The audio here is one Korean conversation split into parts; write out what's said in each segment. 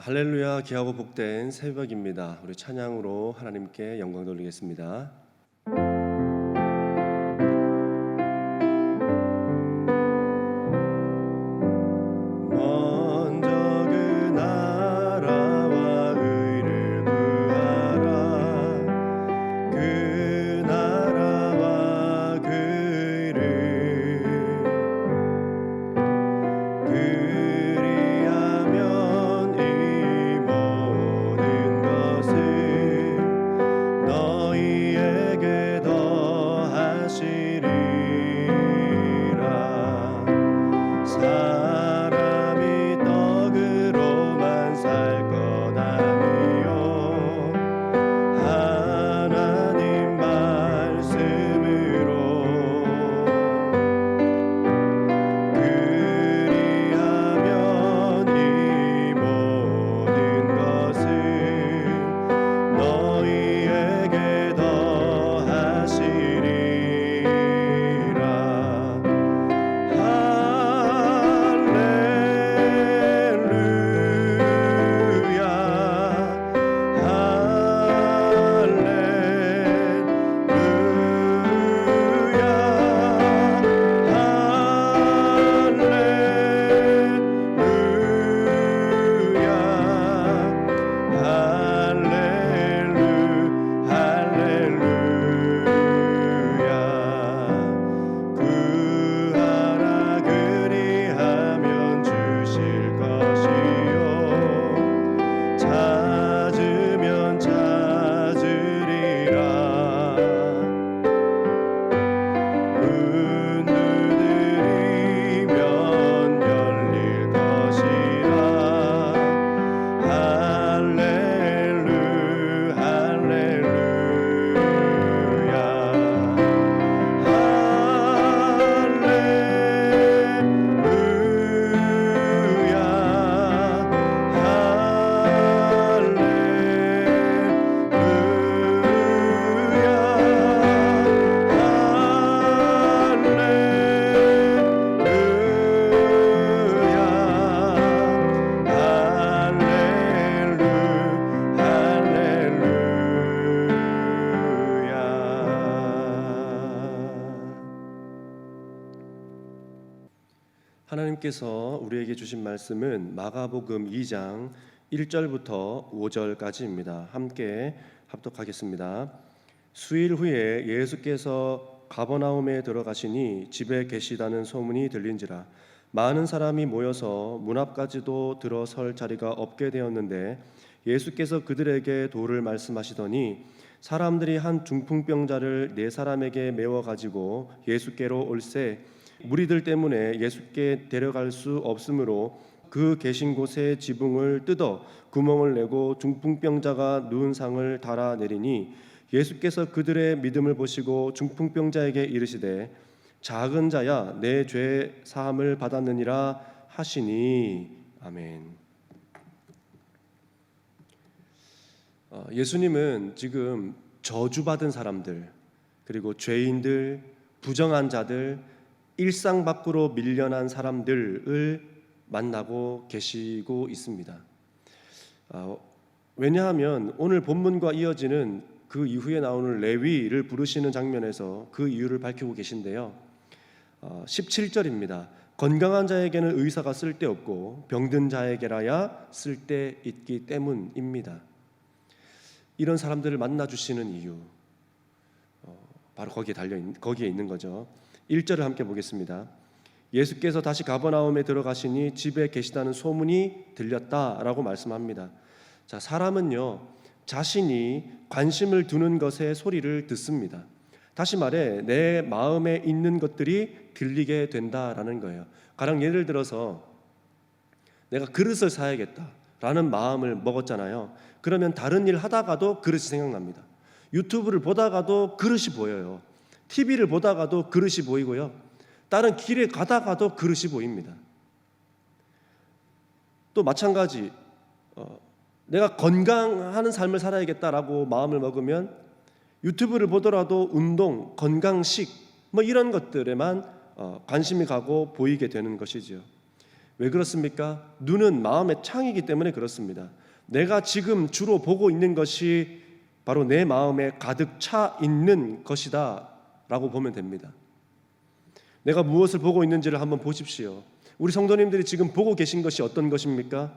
할렐루야, 귀하고 복된 새벽입니다. 우리 찬양으로 하나님께 영광 돌리겠습니다. 하나님께서 우리에게 주신 말씀은 마가복음 2장 1절부터 5절까지입니다. 함께 합독하겠습니다. 수일 후에 예수께서 가버나움에 들어가시니 집에 계시다는 소문이 들린지라 많은 사람이 모여서 문 앞까지도 들어설 자리가 없게 되었는데 예수께서 그들에게 도를 말씀하시더니 사람들이 한 중풍병자를 네 사람에게 메워 가지고 예수께로 올세 무리들 때문에 예수께 데려갈 수 없으므로 그 계신 곳에 지붕을 뜯어 구멍을 내고 중풍병자가 누운 상을 달아내리니 예수께서 그들의 믿음을 보시고 중풍병자에게 이르시되 작은 자야 내 죄 사함을 받았느니라 하시니 아멘. 예수님은 지금 저주받은 사람들 그리고 죄인들 부정한 자들 일상 밖으로 밀려난 사람들을 만나고 계시고 있습니다. 왜냐하면 오늘 본문과 이어지는 그 이후에 나오는 레위를 부르시는 장면에서 그 이유를 밝히고 계신데요. 17절입니다. 건강한 자에게는 의사가 쓸데없고 병든 자에게라야 쓸데있기 때문입니다. 이런 사람들을 만나주시는 이유 바로 거기에 있는 거죠. 1절을 함께 보겠습니다. 예수께서 다시 가버나움에 들어가시니 집에 계시다는 소문이 들렸다라고 말씀합니다. 자, 사람은요 자신이 관심을 두는 것의 소리를 듣습니다. 다시 말해 내 마음에 있는 것들이 들리게 된다라는 거예요. 가령 예를 들어서 내가 그릇을 사야겠다라는 마음을 먹었잖아요. 그러면 다른 일 하다가도 그릇이 생각납니다. 유튜브를 보다가도 그릇이 보여요. TV를 보다가도 그릇이 보이고요. 다른 길에 가다가도 그릇이 보입니다. 또 마찬가지 내가 건강한 삶을 살아야겠다라고 마음을 먹으면 유튜브를 보더라도 운동, 건강식 이런 것들에만 관심이 가고 보이게 되는 것이죠. 왜 그렇습니까? 눈은 마음의 창이기 때문에 그렇습니다. 내가 지금 주로 보고 있는 것이 바로 내 마음에 가득 차 있는 것이다 라고 보면 됩니다. 내가 무엇을 보고 있는지를 한번 보십시오. 우리 성도님들이 지금 보고 계신 것이 어떤 것입니까?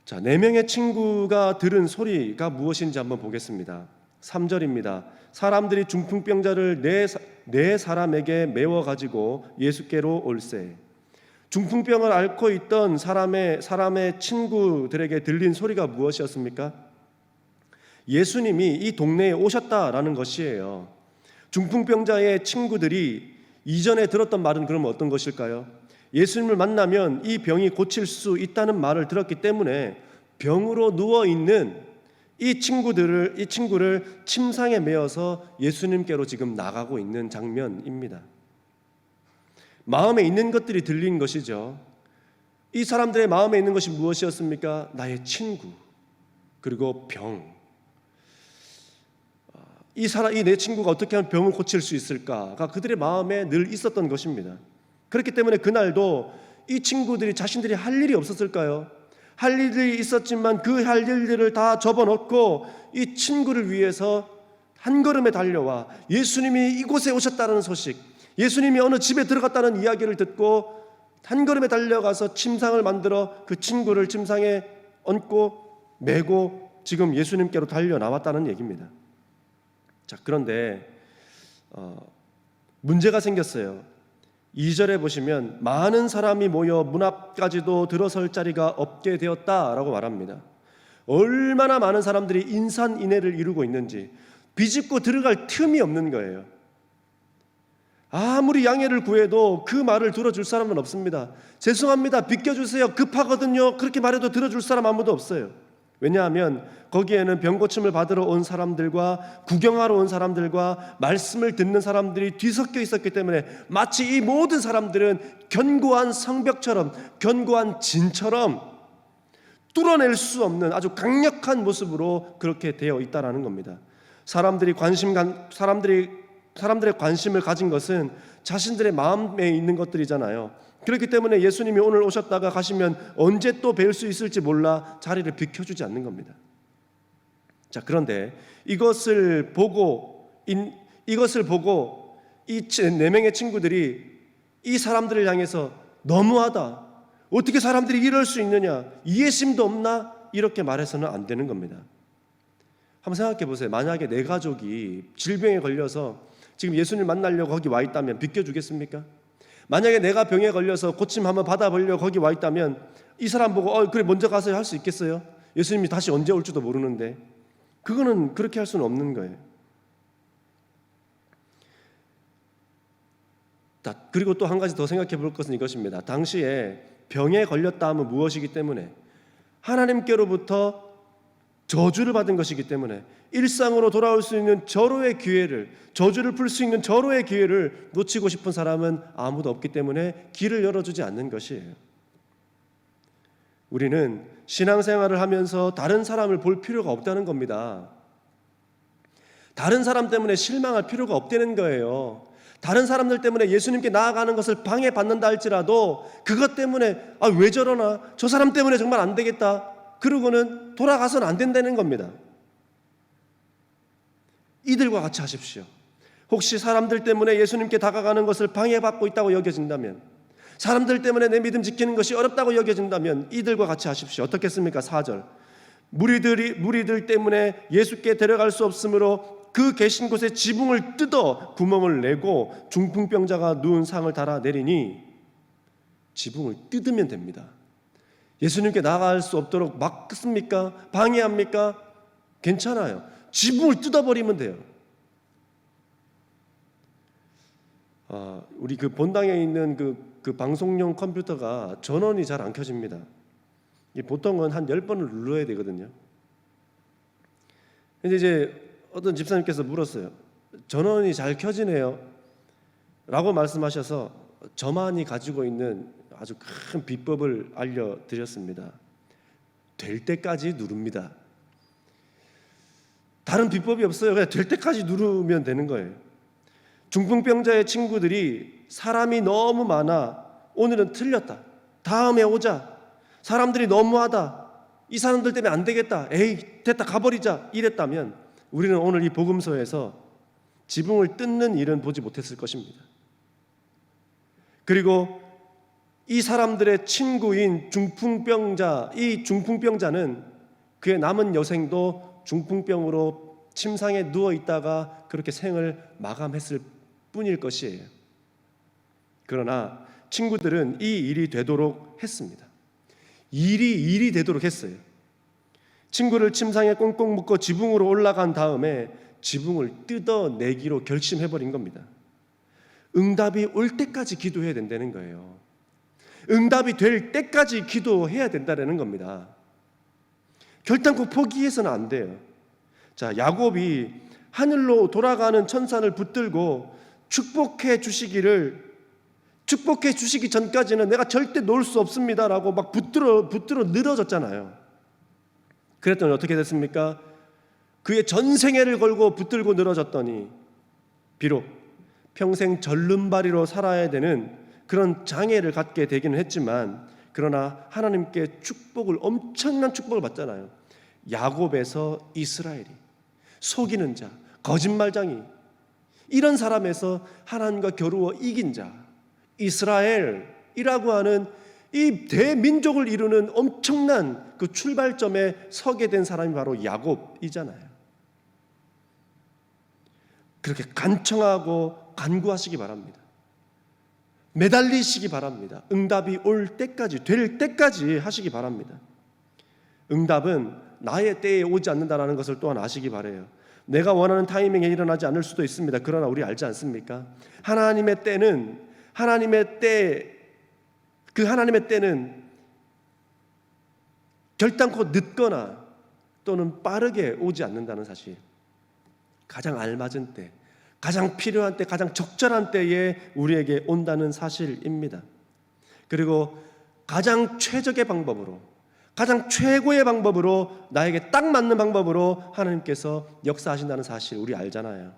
자, 4명의 친구가 들은 소리가 무엇인지 한번 보겠습니다. 3절입니다. 사람들이 중풍병자를 네 사람에게 메워 가지고 예수께로 올세. 중풍병을 앓고 있던 사람의 친구들에게 들린 소리가 무엇이었습니까? 예수님이 이 동네에 오셨다라는 것이에요. 중풍병자의 친구들이 이전에 들었던 말은 그럼 어떤 것일까요? 예수님을 만나면 이 병이 고칠 수 있다는 말을 들었기 때문에 병으로 누워 있는 이 친구를 침상에 메어서 예수님께로 지금 나가고 있는 장면입니다. 마음에 있는 것들이 들린 것이죠. 이 사람들의 마음에 있는 것이 무엇이었습니까? 나의 친구, 그리고 병. 이 내 친구가 어떻게 하면 병을 고칠 수 있을까가 그들의 마음에 늘 있었던 것입니다. 그렇기 때문에 그날도 이 친구들이 자신들이 할 일이 없었을까요? 할 일이 있었지만 그 할 일들을 다 접어놓고 이 친구를 위해서 한 걸음에 달려와 예수님이 이곳에 오셨다는 소식, 예수님이 어느 집에 들어갔다는 이야기를 듣고 한 걸음에 달려가서 침상을 만들어 그 친구를 침상에 얹고 메고 지금 예수님께로 달려 나왔다는 얘기입니다. 자, 그런데 문제가 생겼어요. 2절에 보시면 많은 사람이 모여 문 앞까지도 들어설 자리가 없게 되었다라고 말합니다. 얼마나 많은 사람들이 인산인해를 이루고 있는지 비집고 들어갈 틈이 없는 거예요. 아무리 양해를 구해도 그 말을 들어줄 사람은 없습니다. 죄송합니다, 비켜주세요, 급하거든요, 그렇게 말해도 들어줄 사람 아무도 없어요. 왜냐하면 거기에는 병고침을 받으러 온 사람들과 구경하러 온 사람들과 말씀을 듣는 사람들이 뒤섞여 있었기 때문에 마치 이 모든 사람들은 견고한 성벽처럼, 견고한 진처럼 뚫어낼 수 없는 아주 강력한 모습으로 그렇게 되어 있다는 겁니다. 사람들의 관심을 가진 것은 자신들의 마음에 있는 것들이잖아요. 그렇기 때문에 예수님이 오늘 오셨다가 가시면 언제 또 뵐 수 있을지 몰라 자리를 비켜주지 않는 겁니다. 자, 그런데 이것을 보고 이 4명의 친구들이 이 사람들을 향해서 너무하다, 어떻게 사람들이 이럴 수 있느냐, 이해심도 없나, 이렇게 말해서는 안 되는 겁니다. 한번 생각해 보세요. 만약에 내 가족이 질병에 걸려서 지금 예수님을 만나려고 거기 와 있다면 비켜주겠습니까? 만약에 내가 병에 걸려서 고침 한번 받아보려고 거기 와 있다면 이 사람 보고 그래 먼저 가세요 할 수 있겠어요? 예수님이 다시 언제 올지도 모르는데. 그거는 그렇게 할 수는 없는 거예요. 그리고 또 한 가지 더 생각해 볼 것은 이것입니다. 당시에 병에 걸렸다 하면 무엇이기 때문에? 하나님께로부터 저주를 받은 것이기 때문에 일상으로 돌아올 수 있는 절호의 기회를, 저주를 풀 수 있는 절호의 기회를 놓치고 싶은 사람은 아무도 없기 때문에 길을 열어주지 않는 것이에요. 우리는 신앙생활을 하면서 다른 사람을 볼 필요가 없다는 겁니다. 다른 사람 때문에 실망할 필요가 없다는 거예요. 다른 사람들 때문에 예수님께 나아가는 것을 방해받는다 할지라도 그것 때문에 왜 저러나, 저 사람 때문에 정말 안 되겠다, 그러고는 돌아가서는 안 된다는 겁니다. 이들과 같이 하십시오. 혹시 사람들 때문에 예수님께 다가가는 것을 방해받고 있다고 여겨진다면, 사람들 때문에 내 믿음 지키는 것이 어렵다고 여겨진다면 이들과 같이 하십시오. 어떻겠습니까? 4절. 무리들 때문에 예수께 데려갈 수 없으므로 그 계신 곳에 지붕을 뜯어 구멍을 내고 중풍병자가 누운 상을 달아 내리니, 지붕을 뜯으면 됩니다. 예수님께 나아갈 수 없도록 막습니까? 방해합니까? 괜찮아요. 지붕을 뜯어버리면 돼요. 우리 그 본당에 있는 그 방송용 컴퓨터가 전원이 잘 안 켜집니다. 보통은 한 10번을 눌러야 되거든요. 근데 이제 어떤 집사님께서 물었어요. 전원이 잘 켜지네요 라고 말씀하셔서 저만이 가지고 있는 아주 큰 비법을 알려드렸습니다. 될 때까지 누릅니다. 다른 비법이 없어요. 그냥 될 때까지 누르면 되는 거예요. 중풍병자의 친구들이 사람이 너무 많아 오늘은 틀렸다. 다음에 오자. 사람들이 너무하다. 이 사람들 때문에 안 되겠다. 에이, 됐다, 가버리자. 이랬다면 우리는 오늘 이 복음서에서 지붕을 뜯는 일은 보지 못했을 것입니다. 그리고 이 사람들의 친구인 중풍병자, 이 중풍병자는 그의 남은 여생도 중풍병으로 침상에 누워 있다가 그렇게 생을 마감했을 뿐일 것이에요. 그러나 친구들은 이 일이 되도록 했습니다. 일이 되도록 했어요. 친구를 침상에 꽁꽁 묶어 지붕으로 올라간 다음에 지붕을 뜯어내기로 결심해버린 겁니다. 응답이 올 때까지 기도해야 된다는 거예요. 응답이 될 때까지 기도해야 된다는 겁니다. 결단코 포기해서는 안 돼요. 자, 야곱이 하늘로 돌아가는 천산을 붙들고 축복해 주시기 전까지는 내가 절대 놓을 수 없습니다라고 막 붙들어 늘어졌잖아요. 그랬더니 어떻게 됐습니까? 그의 전생애를 걸고 붙들고 늘어졌더니 비록 평생 절름발이로 살아야 되는 그런 장애를 갖게 되기는 했지만, 그러나 하나님께 엄청난 축복을 받잖아요. 야곱에서 이스라엘이, 속이는 자, 거짓말장이, 이런 사람에서 하나님과 겨루어 이긴 자, 이스라엘이라고 하는 이 대민족을 이루는 엄청난 그 출발점에 서게 된 사람이 바로 야곱이잖아요. 그렇게 간청하고 간구하시기 바랍니다. 매달리시기 바랍니다. 응답이 올 때까지, 될 때까지 하시기 바랍니다. 응답은 나의 때에 오지 않는다는 것을 또한 아시기 바라요. 내가 원하는 타이밍에 일어나지 않을 수도 있습니다. 그러나 우리 알지 않습니까? 하나님의 때는 결단코 늦거나 또는 빠르게 오지 않는다는 사실. 가장 알맞은 때, 가장 필요한 때, 가장 적절한 때에 우리에게 온다는 사실입니다. 그리고 가장 최적의 방법으로, 가장 최고의 방법으로, 나에게 딱 맞는 방법으로 하나님께서 역사하신다는 사실 우리 알잖아요.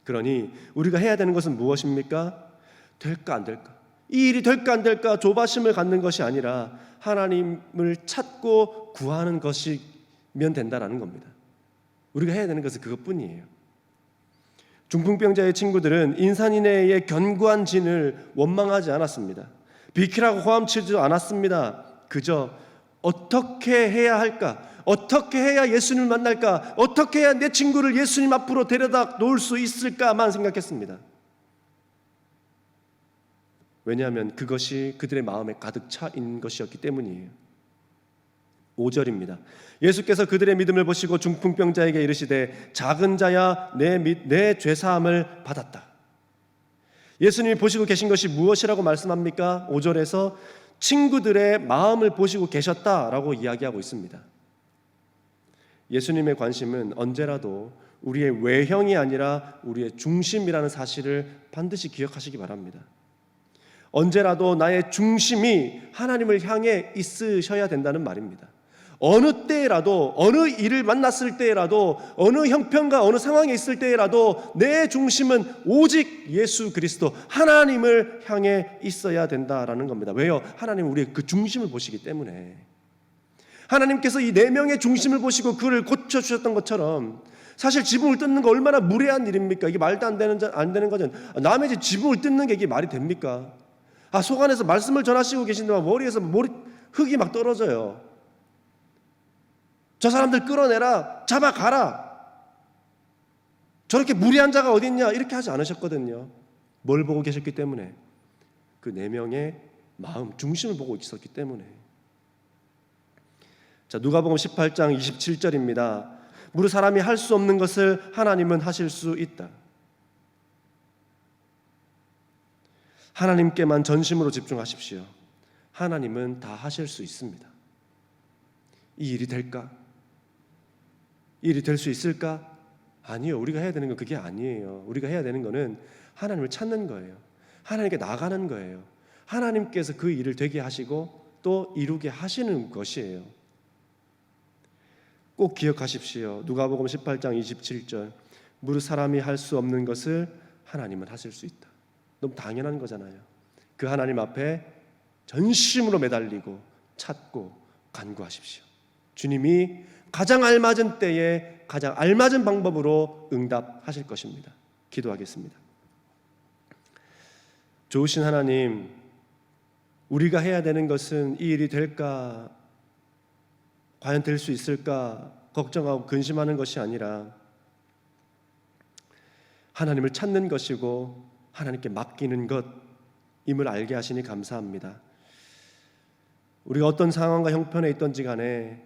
그러니 우리가 해야 되는 것은 무엇입니까? 될까 안 될까? 이 일이 될까 안 될까 조바심을 갖는 것이 아니라 하나님을 찾고 구하는 것이면 된다라는 겁니다. 우리가 해야 되는 것은 그것뿐이에요. 중풍병자의 친구들은 인산인해의 견고한 진을 원망하지 않았습니다. 비키라고 호함치지도 않았습니다. 그저 어떻게 해야 할까? 어떻게 해야 예수님을 만날까? 어떻게 해야 내 친구를 예수님 앞으로 데려다 놓을 수 있을까만 생각했습니다. 왜냐하면 그것이 그들의 마음에 가득 차 있는 것이었기 때문이에요. 5절입니다. 예수께서 그들의 믿음을 보시고 중풍병자에게 이르시되 작은 자야 내 죄사함을 받았다. 예수님이 보시고 계신 것이 무엇이라고 말씀합니까? 5절에서 친구들의 마음을 보시고 계셨다라고 이야기하고 있습니다. 예수님의 관심은 언제라도 우리의 외형이 아니라 우리의 중심이라는 사실을 반드시 기억하시기 바랍니다. 언제라도 나의 중심이 하나님을 향해 있으셔야 된다는 말입니다. 어느 때라도, 어느 일을 만났을 때라도, 어느 형편과 어느 상황에 있을 때라도 내 중심은 오직 예수 그리스도 하나님을 향해 있어야 된다라는 겁니다. 왜요? 하나님은 우리의 그 중심을 보시기 때문에. 하나님께서 이 네 명의 중심을 보시고 그를 고쳐주셨던 것처럼, 사실 지붕을 뜯는 거 얼마나 무례한 일입니까? 이게 말도 안 되는 거죠. 남의 집 지붕을 뜯는 게 이게 말이 됩니까? 속 안에서 말씀을 전하시고 계신데 머리에서 흙이 막 떨어져요. 저 사람들 끌어내라, 잡아가라. 저렇게 무리한 자가 어디 있냐, 이렇게 하지 않으셨거든요. 뭘 보고 계셨기 때문에? 그 네 명의 마음 중심을 보고 있었기 때문에. 자, 누가복음 18장 27절입니다. 무릇 사람이 할 수 없는 것을 하나님은 하실 수 있다. 하나님께만 전심으로 집중하십시오. 하나님은 다 하실 수 있습니다. 이 일이 될까? 이 일이 될 수 있을까? 아니요. 우리가 해야 되는 건 그게 아니에요. 우리가 해야 되는 거는 하나님을 찾는 거예요. 하나님께 나가는 거예요. 하나님께서 그 일을 되게 하시고 또 이루게 하시는 것이에요. 꼭 기억하십시오. 누가복음 18장 27절. 무릇 사람이 할 수 없는 것을 하나님은 하실 수 있다. 너무 당연한 거잖아요. 그 하나님 앞에 전심으로 매달리고 찾고 간구하십시오. 주님이 가장 알맞은 때에 가장 알맞은 방법으로 응답하실 것입니다. 기도하겠습니다. 좋으신 하나님, 우리가 해야 되는 것은 이 일이 될까, 과연 될 수 있을까 걱정하고 근심하는 것이 아니라 하나님을 찾는 것이고 하나님께 맡기는 것임을 알게 하시니 감사합니다. 우리가 어떤 상황과 형편에 있든지 간에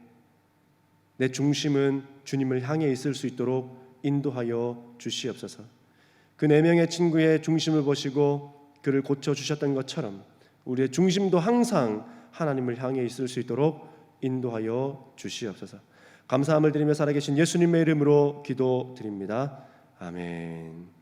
내 중심은 주님을 향해 있을 수 있도록 인도하여 주시옵소서. 그 4명의 친구의 중심을 보시고 그를 고쳐주셨던 것처럼 우리의 중심도 항상 하나님을 향해 있을 수 있도록 인도하여 주시옵소서. 감사함을 드리며 살아계신 예수님의 이름으로 기도드립니다. 아멘.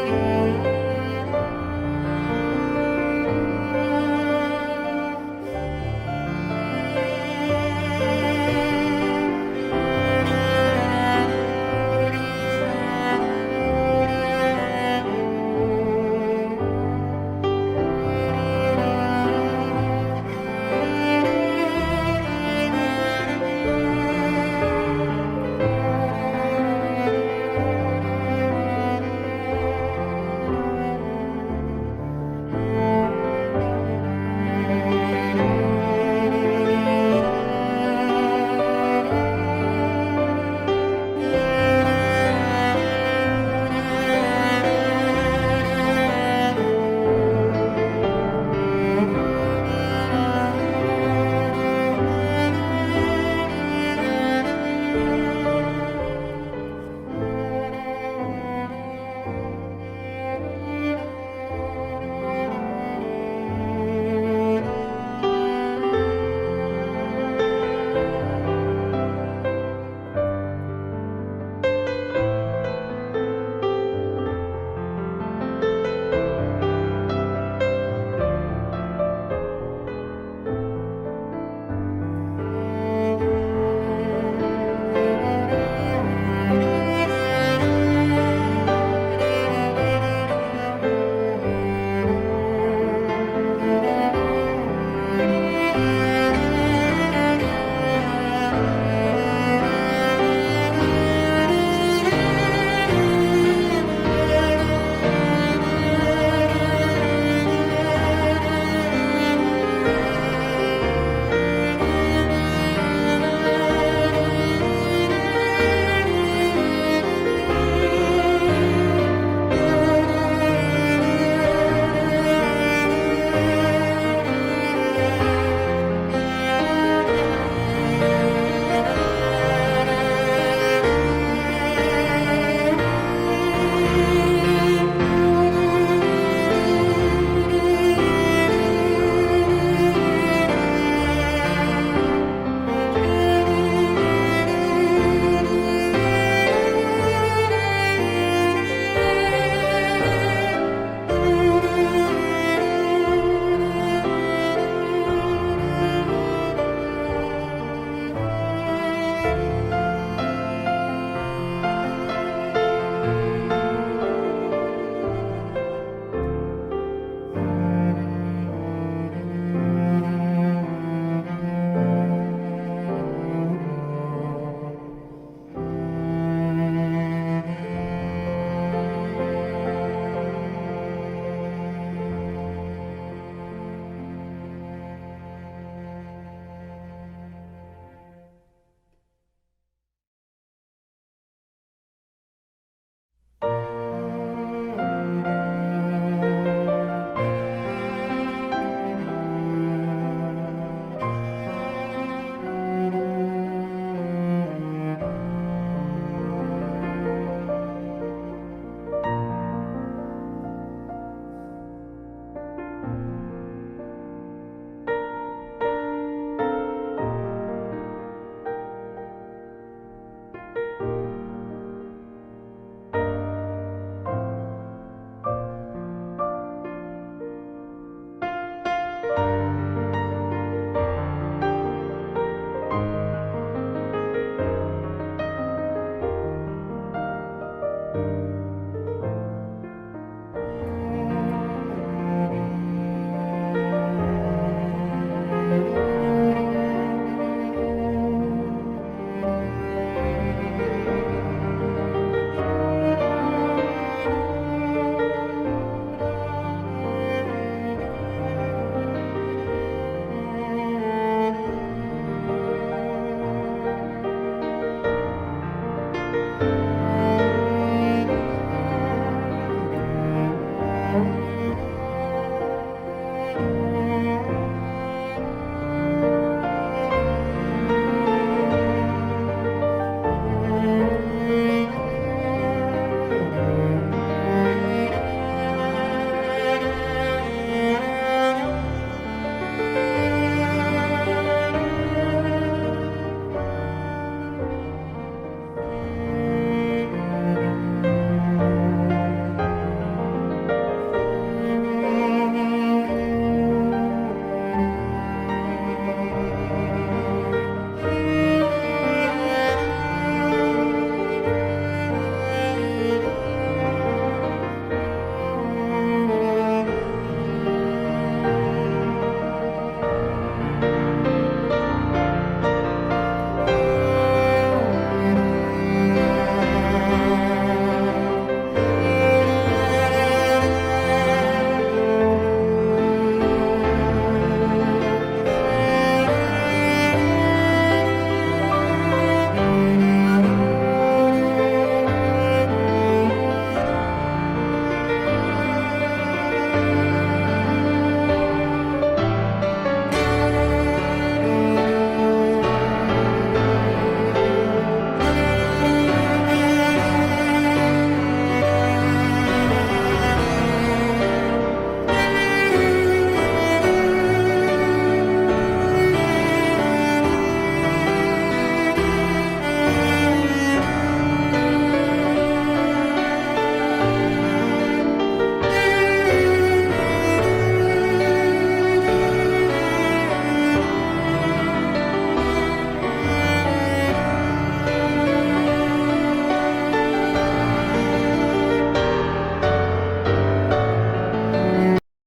주시옵소서.